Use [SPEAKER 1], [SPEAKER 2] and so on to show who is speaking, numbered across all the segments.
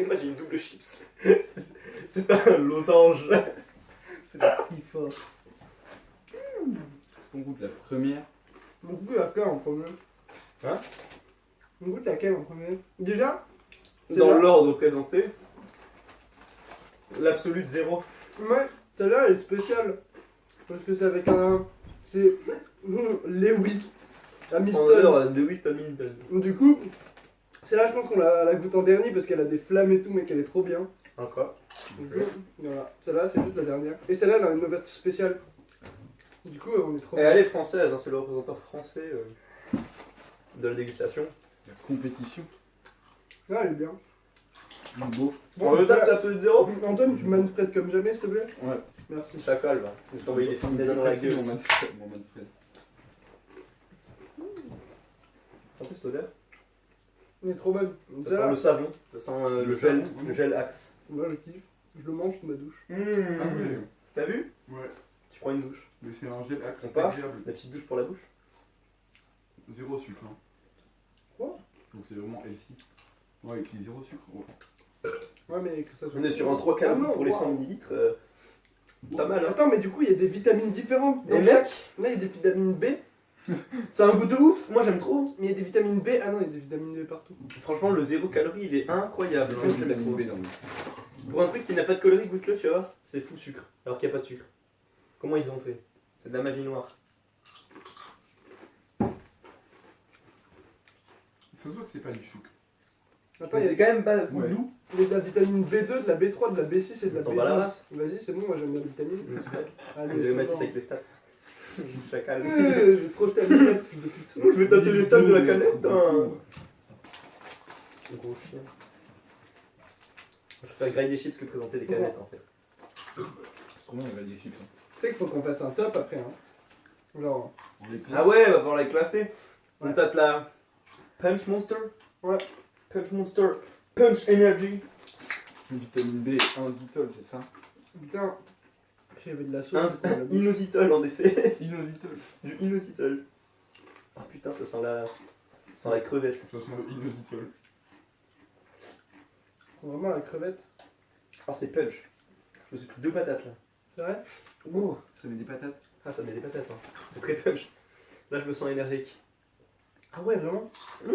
[SPEAKER 1] moi j'ai une double chips. C'est pas un losange. C'est la Triforce.
[SPEAKER 2] Est-ce qu'on goûte la première?
[SPEAKER 3] On goûte laquelle en premier?
[SPEAKER 1] Hein?
[SPEAKER 3] On goûte laquelle en premier? Déjà?
[SPEAKER 1] Dans
[SPEAKER 3] là
[SPEAKER 1] l'ordre présenté, l'absolute 0.
[SPEAKER 3] Ouais, celle-là elle est spéciale. Parce que c'est avec un. C'est. Lewis
[SPEAKER 1] En
[SPEAKER 3] Hamilton.
[SPEAKER 1] l'heure de 8 à Hamilton.
[SPEAKER 3] Du coup, celle-là je pense qu'on la goûte en dernier parce qu'elle a des flammes et tout, mais qu'elle est trop bien.
[SPEAKER 1] Encore.
[SPEAKER 3] Du coup, voilà. Celle-là c'est juste la dernière. Et celle-là elle a une ouverture spéciale. Du coup, on est trop
[SPEAKER 1] Et elle est française, hein, c'est le représentant français de la dégustation.
[SPEAKER 2] La compétition.
[SPEAKER 3] Ah, elle est bien.
[SPEAKER 2] Beau.
[SPEAKER 1] On veut taper l'absolute 0.
[SPEAKER 3] Antoine, tu m'interprètes comme jamais s'il te plaît?
[SPEAKER 2] Ouais.
[SPEAKER 3] Merci.
[SPEAKER 1] Chacal, va. Je vais t'envoyer des films dans la gueule.
[SPEAKER 2] Mon Manfred.
[SPEAKER 1] Sentez cette odeur?
[SPEAKER 3] Elle est trop bonne.
[SPEAKER 1] Ça sent le savon, ça sent le gel Axe.
[SPEAKER 3] Moi je kiffe. Je le mange sous ma douche.
[SPEAKER 2] Ah oui.
[SPEAKER 1] T'as vu?
[SPEAKER 4] Ouais,
[SPEAKER 1] Tu prends une douche.
[SPEAKER 4] mais c'est un gel axe
[SPEAKER 1] On part
[SPEAKER 4] agréable.
[SPEAKER 1] La petite douche pour la bouche.
[SPEAKER 4] Zéro sucre. Hein.
[SPEAKER 3] Quoi?
[SPEAKER 4] Donc c'est vraiment healthy. Ouais, avec les zéro sucre. Ouais.
[SPEAKER 3] Ouais, mais que ça soit.
[SPEAKER 1] On est sur un 3
[SPEAKER 3] Ah
[SPEAKER 1] calories
[SPEAKER 3] non,
[SPEAKER 1] pour les
[SPEAKER 3] wow.
[SPEAKER 1] 100 ml. Pas mal, hein.
[SPEAKER 3] Attends, mais du coup, il y a des vitamines différentes.
[SPEAKER 1] Et
[SPEAKER 3] Dans
[SPEAKER 1] mec,
[SPEAKER 3] Là, il y a des vitamines B.
[SPEAKER 1] c'est un goût de ouf, moi j'aime trop.
[SPEAKER 3] Mais il y a des vitamines B. Ah non, il y a des vitamines B partout.
[SPEAKER 1] Franchement, le 0 calories il est incroyable.
[SPEAKER 2] Je vais la B dans le.
[SPEAKER 1] Pour un truc qui n'a pas de calories, goûte-le, tu vas voir. C'est full sucre, alors qu'il n'y a pas de sucre. Comment ils ont fait? C'est de la magie noire.
[SPEAKER 4] Ça se voit que c'est pas du sucre.
[SPEAKER 3] Attends,
[SPEAKER 1] Mais
[SPEAKER 3] il y a
[SPEAKER 1] c'est quand même pas
[SPEAKER 4] Ouais.
[SPEAKER 1] doux.
[SPEAKER 3] il y a de la vitamine B2, de la B3, de la B6 et de la
[SPEAKER 1] T'en bats la
[SPEAKER 3] B12.
[SPEAKER 1] race.
[SPEAKER 3] Vas-y, c'est bon, moi j'aime bien les vitamines.
[SPEAKER 1] Vous
[SPEAKER 3] Allez,
[SPEAKER 1] avez
[SPEAKER 3] c'est
[SPEAKER 1] Mathis
[SPEAKER 3] bon.
[SPEAKER 1] avec les stats. Chacal.
[SPEAKER 3] Je vais trop jeter à l'image, fils de pute.
[SPEAKER 1] Je vais tâter les stats de la canette, hein. Gros chien. Je préfère grinder des chips que présenter des canettes en fait.
[SPEAKER 2] C'est trop bien, il y a des chips. Hein.
[SPEAKER 3] Tu sais qu'il faut qu'on fasse un top après, hein. Genre.
[SPEAKER 2] On les place.
[SPEAKER 1] Ah ouais, va falloir les classer. On
[SPEAKER 3] Ouais.
[SPEAKER 1] tâte la Punch Monster.
[SPEAKER 3] Ouais.
[SPEAKER 1] Punch Monster. Punch Energy.
[SPEAKER 2] Vitamine B, inositol, c'est ça?
[SPEAKER 3] Putain. J'avais de la
[SPEAKER 1] Un
[SPEAKER 3] sauce. dans la bouche.
[SPEAKER 1] inositol en effet.
[SPEAKER 2] Inositol.
[SPEAKER 1] Du inositol. Ah putain, ça sent la crevette.
[SPEAKER 4] Ça sent le inositol.
[SPEAKER 3] C'est vraiment la crevette.
[SPEAKER 1] Ah c'est punch. Je me suis pris 2 patates là.
[SPEAKER 3] C'est vrai?
[SPEAKER 2] Oh, ça met des patates.
[SPEAKER 1] Ah ça met des patates hein. C'est très punch. Là je me sens énergique.
[SPEAKER 3] Ah ouais, vraiment?
[SPEAKER 1] Mmh.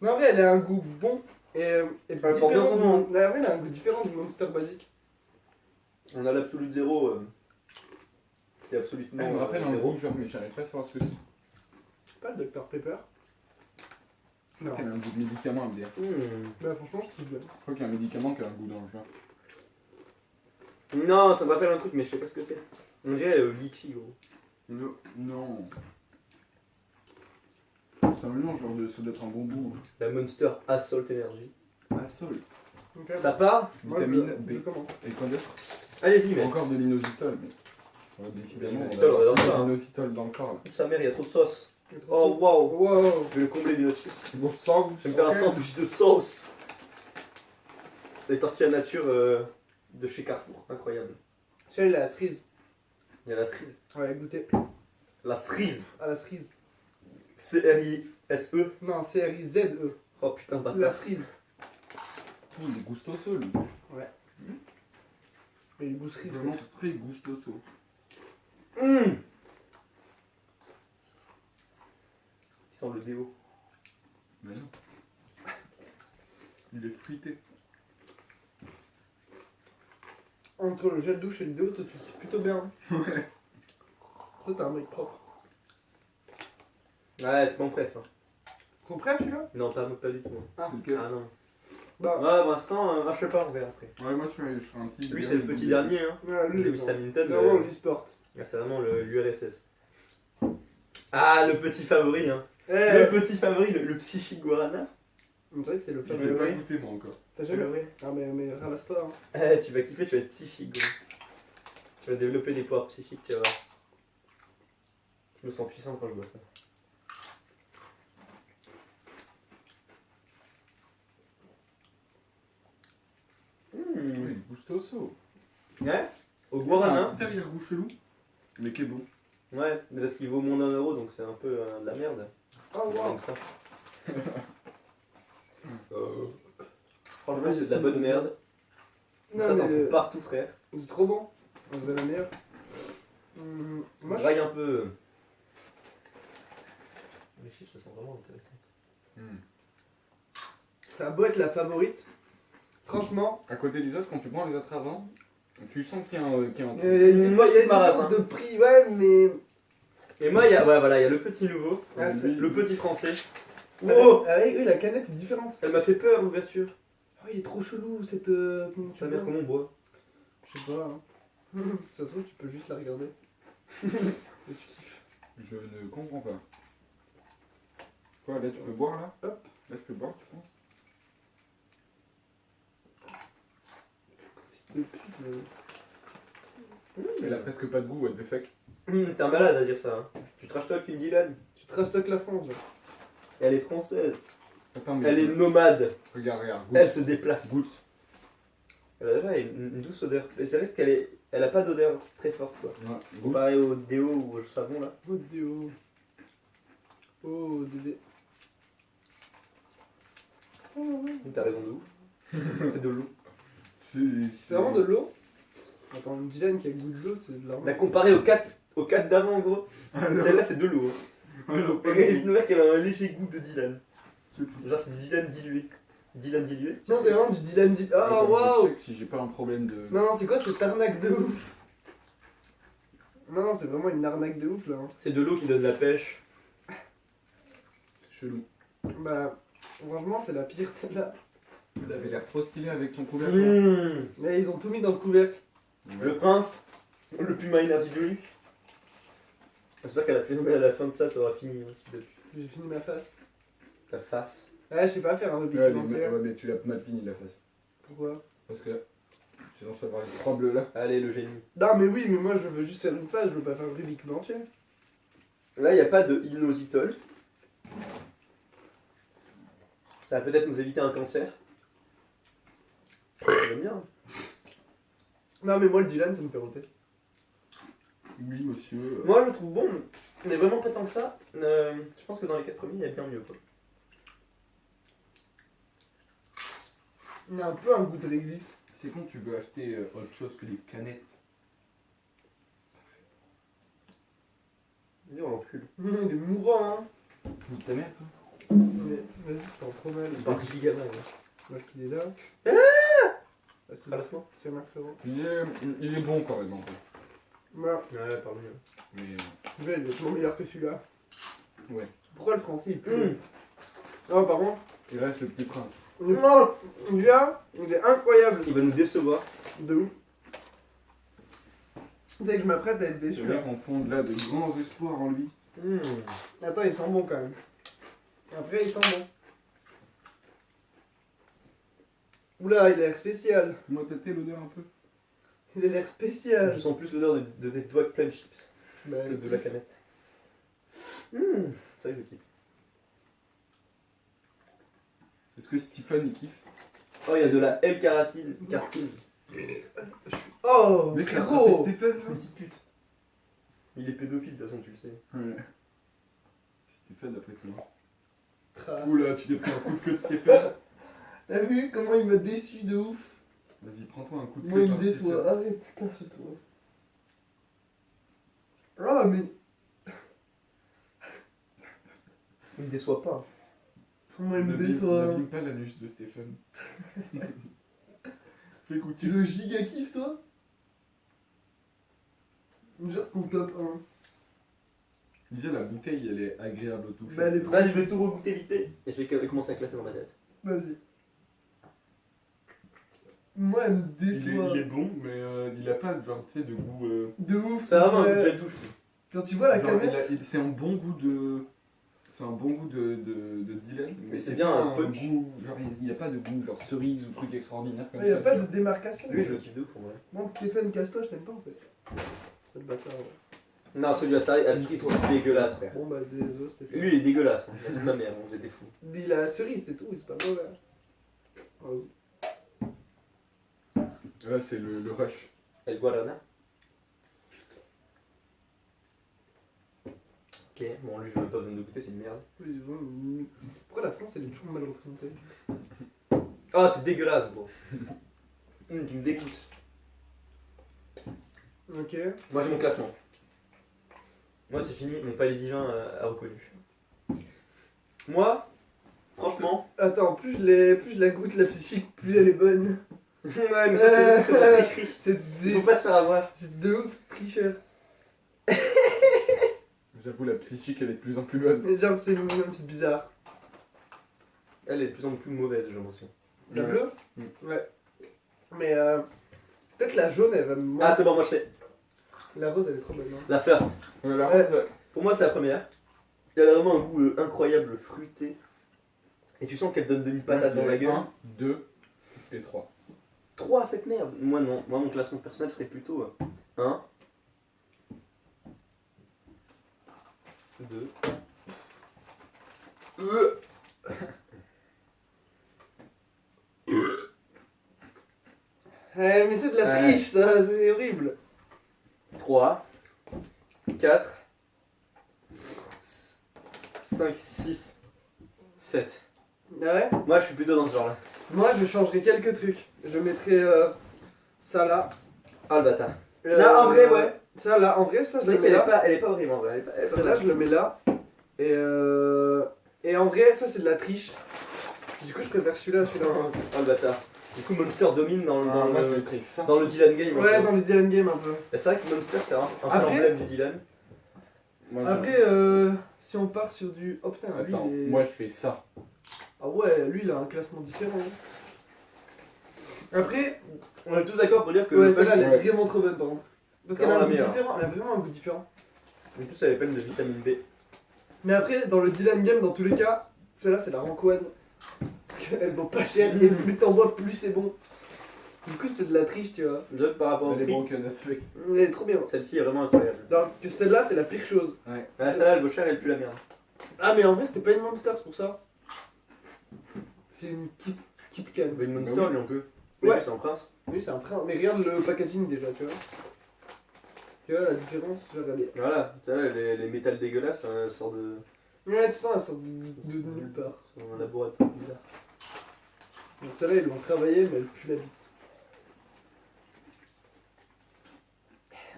[SPEAKER 3] Mais en vrai, elle a un goût bon et
[SPEAKER 1] Elle porte bien
[SPEAKER 3] différent.
[SPEAKER 1] son nom.
[SPEAKER 3] En vrai, elle a un goût différent du Monster basique.
[SPEAKER 1] On a l'absolute 0. C'est absolument
[SPEAKER 2] Elle me rappelle un
[SPEAKER 1] zéro.
[SPEAKER 2] goût, genre, mais j'arrive pas à savoir ce que c'est.
[SPEAKER 3] C'est pas le Dr Pepper? Non.
[SPEAKER 2] Elle a un goût de médicament, à me dire.
[SPEAKER 1] Mmh.
[SPEAKER 3] Bah franchement, je kiffe bien.
[SPEAKER 2] Je crois qu'il y a un médicament qui a un goût dans le genre.
[SPEAKER 1] Non, ça me rappelle un truc, mais je sais pas ce que c'est. On dirait litchi, gros.
[SPEAKER 2] Non. C'est un mélange, genre, ça doit être un bon goût.
[SPEAKER 1] La Monster Assault Energy.
[SPEAKER 2] Ah, sol.
[SPEAKER 3] Ok.
[SPEAKER 1] Ça part?
[SPEAKER 3] Moi,
[SPEAKER 2] Vitamine
[SPEAKER 3] je
[SPEAKER 2] B.
[SPEAKER 3] commence.
[SPEAKER 2] Et quoi d'autre?
[SPEAKER 1] Allez-y, mec.
[SPEAKER 2] Encore de l'inositol, mais. Décidément,
[SPEAKER 1] L'inositol, on adore ça, hein.
[SPEAKER 2] l'inositol dans le corps là.
[SPEAKER 1] Sa mère, il y a trop de sauce.
[SPEAKER 3] Oh,
[SPEAKER 1] Oh waouh!
[SPEAKER 3] wow.
[SPEAKER 1] Je vais le combler d'une autre chips.
[SPEAKER 2] Bon sang,
[SPEAKER 1] Je vais me faire un
[SPEAKER 3] Ok.
[SPEAKER 1] sandwich de sauce. Les tortillas nature de chez Carrefour, incroyable.
[SPEAKER 3] Celui-là, il a la cerise.
[SPEAKER 1] Il y a la cerise.
[SPEAKER 3] On va goûter.
[SPEAKER 1] La cerise.
[SPEAKER 3] Ah, la cerise.
[SPEAKER 1] C-R-I-S-E.
[SPEAKER 3] Non, C-R-I-Z-E.
[SPEAKER 1] Oh putain,
[SPEAKER 3] La
[SPEAKER 1] bâtard.
[SPEAKER 3] cerise.
[SPEAKER 2] il est gustoso lui.
[SPEAKER 3] Mais il goût cerise.
[SPEAKER 4] Vraiment très gustoso.
[SPEAKER 1] Mmh. Il sent le déo.
[SPEAKER 4] Mais non. Il est frité.
[SPEAKER 3] Entre le gel douche et le déo, toi tu kiffes plutôt bien.
[SPEAKER 4] Ouais.
[SPEAKER 3] Toi t'es un mec propre.
[SPEAKER 1] Ouais, c'est mon préf. Hein.
[SPEAKER 3] Ton prêt celui-là?
[SPEAKER 1] Non, pas du tout. Hein.
[SPEAKER 3] Ah.
[SPEAKER 4] C'est lequel?
[SPEAKER 1] Ah non.
[SPEAKER 3] Bah,
[SPEAKER 1] Ouais, pour l'instant, je sais pas, on verra après.
[SPEAKER 4] Ouais, moi je suis un petit.
[SPEAKER 1] Lui, c'est le petit dernier. Hein.
[SPEAKER 3] ouais, lui,
[SPEAKER 1] Lewis
[SPEAKER 3] c'est
[SPEAKER 1] Hamilton.
[SPEAKER 3] vraiment l'e-sport.
[SPEAKER 1] C'est vraiment l'URSS. Ah, le petit favori. Hein.
[SPEAKER 3] Eh,
[SPEAKER 1] Le petit favori, le psychique guarana.
[SPEAKER 3] on dirait que c'est le
[SPEAKER 4] Je
[SPEAKER 3] fameux.
[SPEAKER 4] l'ai pas goûté moi encore.
[SPEAKER 3] T'as jamais vu? Ah, mais ramasse pas. Hein.
[SPEAKER 1] Eh, tu vas kiffer, tu vas être psychique. Gros. Tu vas développer des pouvoirs psychiques, tu vas voir. Je me sens puissant quand je vois ça.
[SPEAKER 2] Oui, il est gustoso.
[SPEAKER 1] Ouais. Au
[SPEAKER 4] Un
[SPEAKER 1] guarana.
[SPEAKER 4] petit arrière-goût chelou. Mais qui est bon.
[SPEAKER 1] Ouais, mais parce qu'il vaut moins d'1 €, donc c'est un peu de la merde.
[SPEAKER 3] Oh, wow.
[SPEAKER 1] Comme ça. Franchement, c'est de la bonne merde.
[SPEAKER 3] Non,
[SPEAKER 1] Ça, t'en
[SPEAKER 3] mais
[SPEAKER 1] trouves partout, frère.
[SPEAKER 3] c'est trop bon. C'est la meilleure. Moi, je...
[SPEAKER 1] Graille un peu. Les chips, ça sent vraiment intéressant.
[SPEAKER 3] ça a beau être la favorite. Franchement,
[SPEAKER 2] À côté des autres, quand tu prends les autres avant, tu sens qu'il y a un, qu'il y a un
[SPEAKER 3] il
[SPEAKER 2] truc.
[SPEAKER 3] y a une
[SPEAKER 1] Moi, je
[SPEAKER 3] différence
[SPEAKER 1] m'arrase, hein.
[SPEAKER 3] de prix, ouais, mais.
[SPEAKER 1] Et moi, il y a, ouais, voilà, il y a le petit nouveau,
[SPEAKER 3] Ah, c'est-
[SPEAKER 1] le petit français.
[SPEAKER 3] Ah,
[SPEAKER 1] Oh,
[SPEAKER 3] oui, la canette est différente.
[SPEAKER 1] elle m'a fait peur, l'ouverture.
[SPEAKER 3] Ah oui, il est trop chelou cette. Comment
[SPEAKER 1] Sa mère, comment on boit?
[SPEAKER 3] Je sais pas. Hein. Ça se trouve, tu peux juste la regarder. Et tu kiffes.
[SPEAKER 2] Je ne comprends pas. Quoi, là tu peux boire là?
[SPEAKER 3] Hop.
[SPEAKER 2] Là tu peux boire, tu penses?
[SPEAKER 3] Fils de pute,
[SPEAKER 2] Elle a presque pas de goût, what the fuck.
[SPEAKER 1] T'es un malade à dire ça. Hein. Tu trash talk une Dylan.
[SPEAKER 3] Tu trash talk la France, là.
[SPEAKER 1] Elle est française.
[SPEAKER 2] Attends, mais.
[SPEAKER 1] Elle est nomade.
[SPEAKER 2] Regarde, regarde, goûte.
[SPEAKER 1] Elle se déplace.
[SPEAKER 2] Goûte.
[SPEAKER 1] Elle a déjà une douce odeur. Et c'est vrai qu'elle est, elle a pas d'odeur très forte, quoi.
[SPEAKER 2] Ouais, goûte.
[SPEAKER 1] Comparé au déo ou au savon, là.
[SPEAKER 3] Oh, déo. Oh, Dédé. Oh, ouais.
[SPEAKER 1] T'as raison de ouf. C'est de l'eau.
[SPEAKER 3] C'est vraiment de l'eau. Attends, une Dylan qui a le goût de l'eau, c'est de la
[SPEAKER 1] Bah, comparé aux 4 d'avant, gros. Celle-là, c'est de l'eau. Hein. Et une qu'elle a un léger goût de Dylan. Genre, c'est du Dylan dilué. Dylan dilué.
[SPEAKER 3] Non, c'est vraiment du Dylan Dylan.
[SPEAKER 2] Attends,
[SPEAKER 3] Oh,
[SPEAKER 2] je
[SPEAKER 3] waouh!
[SPEAKER 2] check si j'ai pas un problème de.
[SPEAKER 3] Non, c'est quoi cette arnaque de ouf? Non, c'est vraiment une arnaque de ouf là. Hein.
[SPEAKER 1] C'est de l'eau qui donne la pêche.
[SPEAKER 2] C'est chelou.
[SPEAKER 3] Bah, franchement, c'est la pire celle-là.
[SPEAKER 2] Elle avait l'air trop stylée avec son couvercle.
[SPEAKER 1] Mmh.
[SPEAKER 3] Mais ils ont tout mis dans le couvercle.
[SPEAKER 1] Le prince, le Puma Energy Drink. J'espère qu'à la fin de ça, t'auras fini hein, depuis
[SPEAKER 3] J'ai fini ma face.
[SPEAKER 1] ta face.
[SPEAKER 3] Ah, je sais pas faire un rubik
[SPEAKER 2] Ouais,
[SPEAKER 3] entier.
[SPEAKER 2] mais tu l'as mal fini la face.
[SPEAKER 3] Pourquoi?
[SPEAKER 2] Parce que tu es censé avoir les 3 bleus là.
[SPEAKER 1] Allez, le génie.
[SPEAKER 3] Non, mais oui, mais moi je veux juste faire une face, je veux pas faire un rubik entier.
[SPEAKER 1] Là, il n'y a pas de inositol. Ça va peut-être nous éviter un cancer. J'aime bien.
[SPEAKER 3] Non, mais moi le Dylan, ça me fait roter.
[SPEAKER 2] Oui, monsieur.
[SPEAKER 1] Moi, je le trouve bon, mais vraiment pas tant que ça. Je pense que dans les 4 premiers, il y a bien mieux. Quoi.
[SPEAKER 3] Il a un peu un goût de réglisse.
[SPEAKER 4] C'est quand tu veux acheter autre chose que des canettes.
[SPEAKER 1] Dis, on l'encule.
[SPEAKER 3] Il est mourant, hein.
[SPEAKER 2] Nique ta mère, toi.
[SPEAKER 3] Mais vas-y, tu parles trop mal.
[SPEAKER 1] Il parle gigabyte.
[SPEAKER 3] Moi qu'il est là.
[SPEAKER 1] Ah
[SPEAKER 3] c'est
[SPEAKER 1] Ralph-moi.
[SPEAKER 3] c'est Marc Ferrand.
[SPEAKER 2] Il est bon quand même en fait.
[SPEAKER 3] Voilà.
[SPEAKER 1] Ouais, parle mieux.
[SPEAKER 2] Mais
[SPEAKER 3] Celui-là, il est vachement meilleur que celui-là.
[SPEAKER 2] ouais.
[SPEAKER 3] Pourquoi le français il pue?
[SPEAKER 1] Mmh.
[SPEAKER 3] Non, par contre,
[SPEAKER 2] Il reste le petit prince.
[SPEAKER 3] non, celui-là, il est incroyable.
[SPEAKER 1] Il va nous décevoir.
[SPEAKER 3] De ouf. Tu sais que je m'apprête à être déçu
[SPEAKER 2] Celui-là
[SPEAKER 3] là.
[SPEAKER 2] qu'on fonde là de grands espoirs en lui.
[SPEAKER 1] Mmh.
[SPEAKER 3] Attends, il sent bon quand même. Après, il sent bon. Oula, il a l'air spécial.
[SPEAKER 2] Moi tâter l'odeur un peu.
[SPEAKER 3] Il a l'air spécial.
[SPEAKER 1] Je sens plus l'odeur de tes doigts plein de chips
[SPEAKER 3] Bah,
[SPEAKER 1] que de la canette. Mmh. Ça, je kiffe.
[SPEAKER 2] Est-ce que Stephen il kiffe?
[SPEAKER 1] Oh, il y a de la L-carotine. Cartine.
[SPEAKER 3] Oh,
[SPEAKER 2] Mec, il a
[SPEAKER 3] gros.
[SPEAKER 2] attrapé Stephen
[SPEAKER 1] C'est une petite pute. Il est pédophile, de toute façon, tu le sais.
[SPEAKER 2] Ouais. C'est Stephen après toi.
[SPEAKER 3] Trace.
[SPEAKER 2] Oula, tu t'es pris un coup de queue de Stephen.
[SPEAKER 3] T'as vu comment il m'a déçu de ouf?
[SPEAKER 2] Vas-y, prends-toi un coup de queue.
[SPEAKER 3] Moi, il me
[SPEAKER 2] par
[SPEAKER 3] déçoit.
[SPEAKER 2] Stephen.
[SPEAKER 3] Arrête, cache-toi. Ah, mais
[SPEAKER 1] Il me déçoit pas.
[SPEAKER 3] moi, il me
[SPEAKER 2] N'abîme-
[SPEAKER 3] déçoit.
[SPEAKER 2] N'abîme pas l'anus de Stephen. Fais
[SPEAKER 3] Tu
[SPEAKER 2] goûter.
[SPEAKER 3] le giga kiff, toi? Genre, c'est ton top 1.
[SPEAKER 2] Déjà, la bouteille elle est agréable au toucher.
[SPEAKER 3] Bah, elle est trop.
[SPEAKER 1] Vas-y, je vais tout regoûter vite fait. Et je vais commencer à classer dans ma tête.
[SPEAKER 3] Vas-y. Moi, elle me
[SPEAKER 2] il,
[SPEAKER 3] déçoit.
[SPEAKER 2] est bon, mais il a pas genre, tu sais, de goût.
[SPEAKER 3] De ouf.
[SPEAKER 1] C'est vraiment un
[SPEAKER 3] ouais.
[SPEAKER 1] goût de gel douche.
[SPEAKER 3] Quand tu vois la
[SPEAKER 2] Genre,
[SPEAKER 3] canette.
[SPEAKER 2] c'est un bon goût de. C'est un bon goût de Dylan.
[SPEAKER 1] Mais c'est bien
[SPEAKER 2] pas
[SPEAKER 1] un punch.
[SPEAKER 2] goût. Genre, il n'y a pas de goût, genre cerise ou truc extraordinaire comme
[SPEAKER 3] Il n'y a
[SPEAKER 2] ça.
[SPEAKER 3] pas
[SPEAKER 2] tu
[SPEAKER 3] de
[SPEAKER 2] vois.
[SPEAKER 3] démarcation.
[SPEAKER 1] Lui, je le kiffe de ouf pour moi.
[SPEAKER 3] Bon, Stéphane, casse-toi, je t'aime pas en fait. C'est le bâtard. Ouais.
[SPEAKER 1] Non, celui-là, ça, la cerise, c'est dégueulasse, frère.
[SPEAKER 3] Bon, bah, désolé, Stéphane.
[SPEAKER 1] Lui, il est dégueulasse. Hein. Il a toute ma mère, vous êtes des fous.
[SPEAKER 3] Dis la cerise, c'est tout, c'est pas mauvais. Vas-y.
[SPEAKER 2] Là, c'est le rush.
[SPEAKER 1] El Guarana. Ok, bon, lui, je n'ai pas besoin de goûter, c'est une merde.
[SPEAKER 3] Oui, bon, pourquoi la France elle est toujours mal représentée?
[SPEAKER 1] Ah, t'es dégueulasse, gros. Tu me dégoûtes.
[SPEAKER 3] Ok.
[SPEAKER 1] Moi, j'ai mon classement. Moi, c'est fini, mon palais divin a reconnu. Moi, franchement.
[SPEAKER 3] Attends, plus je la goûte, la psychique, plus elle est bonne.
[SPEAKER 1] Ouais, mais ça, c'est de la tricherie. Il faut pas se faire avoir.
[SPEAKER 3] C'est de ouf, tricheur.
[SPEAKER 2] J'avoue, la psychique, elle est de plus en plus bonne.
[SPEAKER 3] Genre, c'est bizarre.
[SPEAKER 1] Elle est de plus en plus mauvaise, j'ai l'impression.
[SPEAKER 3] La
[SPEAKER 2] Ouais.
[SPEAKER 3] bleue
[SPEAKER 1] Mm.
[SPEAKER 3] Ouais. Mais peut-être la jaune, elle va me
[SPEAKER 1] Ah, c'est bon, moi je sais.
[SPEAKER 3] La rose, elle est trop bonne. Hein.
[SPEAKER 1] La first.
[SPEAKER 2] Ouais, la
[SPEAKER 3] Ouais.
[SPEAKER 2] rose, ouais.
[SPEAKER 1] Pour moi, c'est la première. Elle a vraiment un goût incroyable, fruité. Et tu sens qu'elle donne de patate dans la gueule.
[SPEAKER 2] 1, 2 et 3.
[SPEAKER 1] 3, cette merde. Moi, non. Moi, mon classement personnel serait plutôt 1, 2.
[SPEAKER 3] Mais c'est de la
[SPEAKER 1] Ouais.
[SPEAKER 3] triche, ça, c'est horrible.
[SPEAKER 1] 3, 4, 5, 6, 7.
[SPEAKER 3] Ah ouais.
[SPEAKER 1] Moi, je suis plutôt dans ce genre-là.
[SPEAKER 3] Moi, je changerais quelques trucs. Je mettrais ça là.
[SPEAKER 1] Ah, le bâtard. Là, en vrai, ouais.
[SPEAKER 3] Ça là, en vrai, ça,
[SPEAKER 1] C'est
[SPEAKER 3] je
[SPEAKER 1] vrai
[SPEAKER 3] le mets
[SPEAKER 1] qu'elle est
[SPEAKER 3] là.
[SPEAKER 1] pas, elle est pas horrible en vrai. Elle est pas- elle est pas
[SPEAKER 3] Celle-là, je le mets là. Et en vrai, ça, c'est de la triche. Du coup, je préfère celui-là, celui-là.
[SPEAKER 1] Ah, le bâtard. Du coup, Monster domine dans,
[SPEAKER 2] Ah, moi, je
[SPEAKER 1] le,
[SPEAKER 2] mettrais ça.
[SPEAKER 1] dans le Dylan game. un
[SPEAKER 3] Ouais,
[SPEAKER 1] peu.
[SPEAKER 3] dans les Dylan Game un peu.
[SPEAKER 1] Et c'est vrai que Monster, c'est un peu
[SPEAKER 3] Après-
[SPEAKER 1] l'emblème du Dylan.
[SPEAKER 2] Moi,
[SPEAKER 3] Après, si on part sur du. Oh putain, lui,
[SPEAKER 2] Attends,
[SPEAKER 3] il est.
[SPEAKER 2] moi, je fais ça.
[SPEAKER 3] Ah ouais, lui, il a un classement différent. Hein. Après,
[SPEAKER 1] On est tous d'accord pour dire que
[SPEAKER 3] ouais,
[SPEAKER 1] le
[SPEAKER 3] celle-là,
[SPEAKER 1] punch,
[SPEAKER 3] elle est vraiment trop bonne, par contre. Parce
[SPEAKER 1] C'est
[SPEAKER 3] qu'elle a un
[SPEAKER 1] vraiment
[SPEAKER 3] goût
[SPEAKER 1] la meilleure.
[SPEAKER 3] différent, elle a vraiment un goût différent.
[SPEAKER 1] en plus, elle est pleine de vitamine B.
[SPEAKER 3] Mais après, dans le Dylan Game, dans tous les cas, celle-là, c'est la Rancoine. Parce qu'elle vaut pas cher, et plus t'en bois, plus c'est bon. Du coup, c'est de la triche, tu vois.
[SPEAKER 1] Déjà que par rapport au
[SPEAKER 2] Elle est
[SPEAKER 1] prix,
[SPEAKER 2] broken as fuck.
[SPEAKER 3] Elle est trop bien.
[SPEAKER 1] celle-ci est vraiment incroyable.
[SPEAKER 3] Alors que celle-là, c'est la pire chose.
[SPEAKER 1] Ah, celle-là, elle vaut cher, elle pue la merde.
[SPEAKER 3] Ah, mais en vrai, c'était pas une Monster, c'est pour ça. C'est une Keep Can.
[SPEAKER 1] Mais une Monster,
[SPEAKER 2] Bah oui.
[SPEAKER 1] lui, on peut.
[SPEAKER 3] Ouais.
[SPEAKER 1] Ouais, c'est un prince.
[SPEAKER 3] Oui, c'est un prince. Mais regarde le packaging déjà, tu vois. Tu vois la différence, genre, elle est.
[SPEAKER 1] Voilà, celle-là, les métals dégueulasses, elle sort de.
[SPEAKER 3] Ouais, tout ça, elle sort de nulle part.
[SPEAKER 1] C'est un laboratoire bizarre.
[SPEAKER 3] Donc celle-là, ils l'ont travaillé, mais elle pue la bite.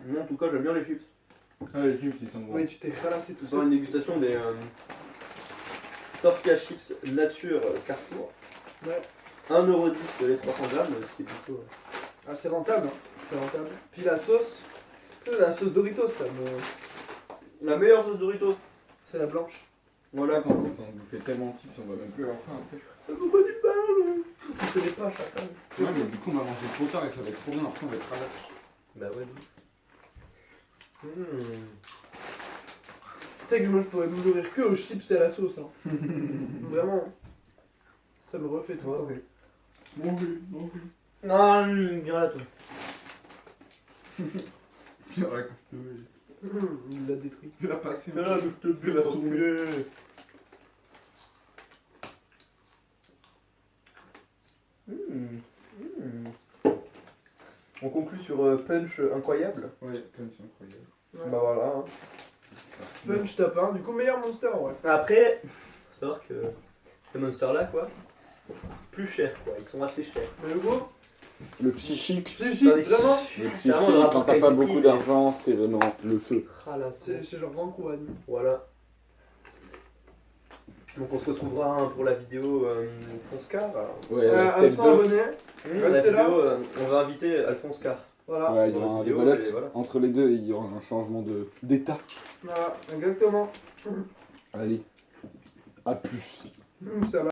[SPEAKER 1] Moi, en tout cas, j'aime bien les chips.
[SPEAKER 2] Ah, les chips, ils sont bons.
[SPEAKER 3] Oui, tu t'es ralassé tout
[SPEAKER 1] Dans
[SPEAKER 3] seul.
[SPEAKER 1] une dégustation des Tortilla Chips Nature Carrefour.
[SPEAKER 3] Ouais.
[SPEAKER 1] 1,10€ les 300 grammes, ce qui est plutôt.
[SPEAKER 3] Ah, c'est rentable, hein. C'est rentable. Puis la sauce, la sauce Doritos, ça me.
[SPEAKER 1] La meilleure sauce Doritos.
[SPEAKER 3] C'est la blanche.
[SPEAKER 1] Voilà.
[SPEAKER 2] Quand on bouffait tellement de chips, on va même plus avoir faim après.
[SPEAKER 1] Ça vaut pas du pain,
[SPEAKER 3] Tu connais pas chacun.
[SPEAKER 2] Ouais, mais du coup, on va manger trop tard et ça va être trop bien. Après, on va être ralasse.
[SPEAKER 1] Bah ouais.
[SPEAKER 3] Tu sais que moi, je pourrais me nourrir que aux chips et à la sauce. Hein. Vraiment. Ça me refait tout le temps.
[SPEAKER 2] Bon, oui, bon, oui.
[SPEAKER 1] Non, viens là, toi.
[SPEAKER 2] Bien raconté.
[SPEAKER 3] Il l'a détruit.
[SPEAKER 2] Il a passé.
[SPEAKER 1] Viens là, je te
[SPEAKER 2] Il a tombé.
[SPEAKER 1] On conclut sur Punch incroyable.
[SPEAKER 2] Ouais, comme c'est incroyable.
[SPEAKER 3] Ouais.
[SPEAKER 1] Bah voilà. hein.
[SPEAKER 3] Punch top 1. Du coup, meilleur monster, ouais.
[SPEAKER 1] Après, faut savoir que ces monsters-là, quoi, plus cher, quoi. Ils sont assez chers.
[SPEAKER 3] Mais le gros,
[SPEAKER 5] Le psychique,
[SPEAKER 3] psychique, vraiment.
[SPEAKER 5] le
[SPEAKER 1] C'est
[SPEAKER 5] psychique,
[SPEAKER 1] vraiment le rapport
[SPEAKER 5] quand t'as pas
[SPEAKER 1] qualité-prix,
[SPEAKER 5] beaucoup d'argent, c'est vraiment le feu.
[SPEAKER 1] Ah là,
[SPEAKER 3] C'est genre Rancoine.
[SPEAKER 1] Voilà. Donc on se retrouvera hein, pour la vidéo Alphonse Carr.
[SPEAKER 5] Ouais,
[SPEAKER 3] À
[SPEAKER 5] la step
[SPEAKER 3] 100
[SPEAKER 5] 2.
[SPEAKER 3] abonnés.
[SPEAKER 1] La
[SPEAKER 3] Restez là.
[SPEAKER 1] vidéo, on va inviter Alphonse Carr.
[SPEAKER 3] Voilà.
[SPEAKER 5] Ouais, il y
[SPEAKER 1] Dans
[SPEAKER 5] aura
[SPEAKER 1] la
[SPEAKER 5] un
[SPEAKER 1] vidéo,
[SPEAKER 5] développe.
[SPEAKER 1] et voilà.
[SPEAKER 5] Entre les deux, il y aura un changement d'état.
[SPEAKER 3] Voilà, exactement.
[SPEAKER 5] Allez, à plus.
[SPEAKER 3] Ça va.